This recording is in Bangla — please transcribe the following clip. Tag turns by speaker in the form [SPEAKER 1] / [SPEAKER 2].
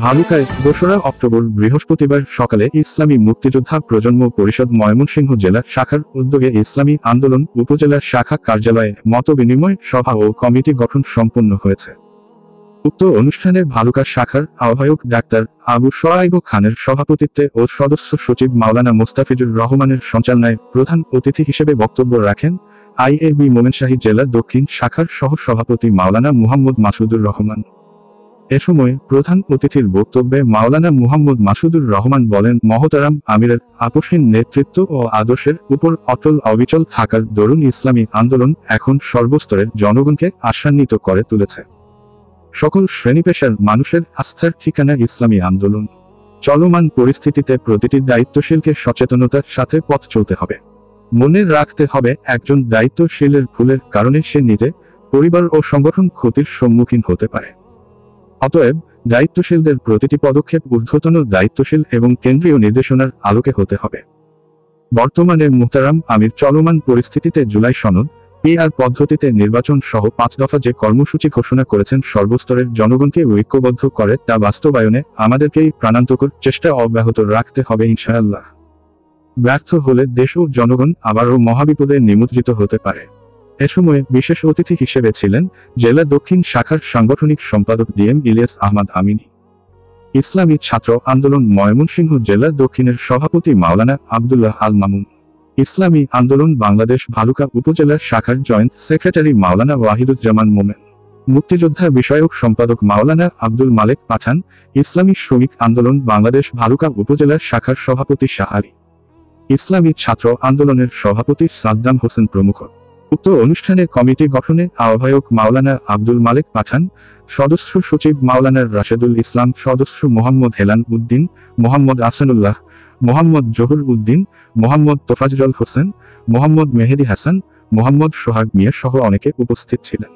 [SPEAKER 1] ভালুকায় ২রা অক্টোবর বৃহস্পতিবার সকালে ইসলামী মুক্তিযোদ্ধা প্রজন্ম পরিষদ ময়মনসিংহ জেলা শাখার উদ্যোগে ইসলামী আন্দোলন উপজেলা শাখা কার্যালয়ে মতবিনিময় সভা ও কমিটি গঠন সম্পন্ন হয়েছে। উক্ত অনুষ্ঠানে ভালুকা শাখার আহ্বায়ক ডাক্তার আবু শোয়াইব খানের সভাপতিত্বে ও সদস্য সচিব মাওলানা মোস্তাফিজুর রহমানের সঞ্চালনায় প্রধান অতিথি হিসেবে বক্তব্য রাখেন আইএবি মোমেনশাহী জেলা দক্ষিণ শাখার সহ সভাপতি মাওলানা মুহাম্মদ মাসুদুর রহমান। এ সময় প্রধান অতিথির বক্তব্যে মাওলানা মুহাম্মদ মাসুদুর রহমান বলেন, মহতারাম আমিরের আপসহীন নেতৃত্ব ও আদর্শের উপর অটল অবিচল থাকার দরুন ইসলামী আন্দোলন এখন সর্বস্তরের জনগণকে আশান্বিত করে তুলেছে। সকল শ্রেণীপেশার মানুষের আস্থার ঠিকানা ইসলামী আন্দোলন। চলমান পরিস্থিতিতে প্রতিটি দায়িত্বশীলকে সচেতনতার সাথে পথ চলতে হবে। মনে রাখতে হবে, একজন দায়িত্বশীলের ভুলের কারণে সে নিজে, পরিবার ও সংগঠন ক্ষতির সম্মুখীন হতে পারে। অতএব দায়িত্বশীলদের প্রতিটি পদক্ষেপ ঊর্ধ্বতন দায়িত্বশীল এবং কেন্দ্রীয় নির্দেশনার আলোকে হতে হবে। বর্তমানে মুহতারাম আমির চলমান পরিস্থিতিতে জুলাই সনদ PR পদ্ধতিতে নির্বাচন সহ 5 দফা যে কর্মসূচি ঘোষণা করেছেন সর্বস্তরের জনগণকে ঐক্যবদ্ধ করে তা বাস্তবায়নে আমাদেরকেই প্রাণান্তকর চেষ্টা অব্যাহত রাখতে হবে ইনশাআল্লাহ। ব্যর্থ হলে দেশ ও জনগণ আবারও মহাবিপদে নিমজ্জিত হতে পারে। এ সময় বিশেষ অতিথি হিসেবে ছিলেন জেলা দক্ষিণ শাখার সাংগঠনিক সম্পাদক DM ইলিয়াস আহমদ আমিনী, ইসলামী ছাত্র আন্দোলন ময়মনসিংহ জেলা দক্ষিণের সভাপতি মাওলানা আব্দুল্লাহ আল মামুন, ইসলামী আন্দোলন বাংলাদেশ ভালুকা উপজেলা শাখার জয়েন্ট সেক্রেটারি মাওলানা ওয়াহিদুজ্জামান মোমেন, মুক্তিযোদ্ধা বিষয়ক সম্পাদক মাওলানা আব্দুল মালেক পাঠান, ইসলামী শ্রমিক আন্দোলন বাংলাদেশ ভালুকা উপজেলা শাখার সভাপতি শাহ আলী, ইসলামী ছাত্র আন্দোলনের সভাপতি সাদ্দাম হোসেন প্রমুখ। উক্ত অনুষ্ঠানে কমিটি গঠনে আহ্বায়ক মাওলানা আব্দুল মালেক পাঠান, সদস্য সচিব মাওলানা রাশেদুল ইসলাম, সদস্য মোহাম্মদ হেলান উদ্দিন, মোহাম্মদ আহসানুল্লাহ, মোহাম্মদ জহুর উদ্দিন, মোহাম্মদ তোফাজ্জল হোসেন, মোহাম্মদ মেহেদি হাসান, মোহাম্মদ সোহাগ মিয়া সহ অনেকে উপস্থিত ছিলেন।